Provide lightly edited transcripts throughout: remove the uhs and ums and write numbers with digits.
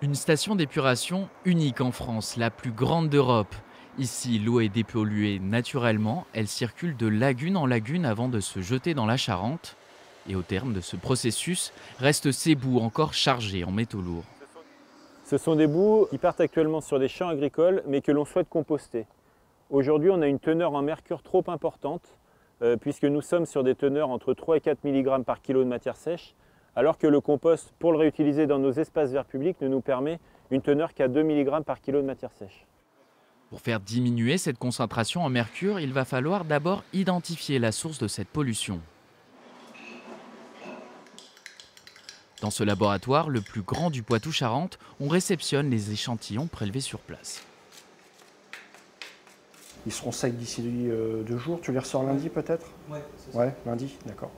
Une station d'épuration unique en France, la plus grande d'Europe. Ici, l'eau est dépolluée naturellement, elle circule de lagune en lagune avant de se jeter dans la Charente. Et au terme de ce processus, restent ces boues encore chargées en métaux lourds. Ce sont des boues qui partent actuellement sur des champs agricoles, mais que l'on souhaite composter. Aujourd'hui, on a une teneur en mercure trop importante, puisque nous sommes sur des teneurs entre 3 et 4 mg par kilo de matière sèche, alors que le compost, pour le réutiliser dans nos espaces verts publics, ne nous permet une teneur qu'à 2 mg par kilo de matière sèche. Pour faire diminuer cette concentration en mercure, il va falloir d'abord identifier la source de cette pollution. Dans ce laboratoire, le plus grand du Poitou-Charentes, on réceptionne les échantillons prélevés sur place. Ils seront secs d'ici 2 jours. Tu les ressors lundi peut-être? Ouais, lundi, d'accord.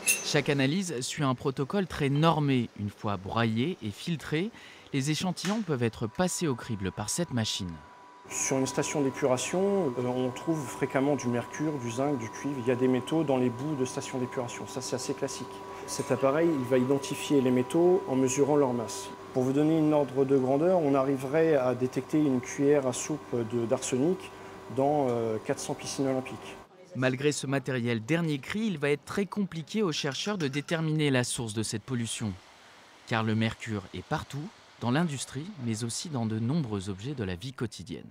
Chaque analyse suit un protocole très normé. Une fois broyés et filtrés, les échantillons peuvent être passés au crible par cette machine. Sur une station d'épuration, on trouve fréquemment du mercure, du zinc, du cuivre. Il y a des métaux dans les boues de stations d'épuration. Ça, c'est assez classique. Cet appareil, il va identifier les métaux en mesurant leur masse. Pour vous donner une ordre de grandeur, on arriverait à détecter une cuillère à soupe d'arsenic dans 400 piscines olympiques. Malgré ce matériel dernier cri, il va être très compliqué aux chercheurs de déterminer la source de cette pollution. Car le mercure est partout, dans l'industrie, mais aussi dans de nombreux objets de la vie quotidienne.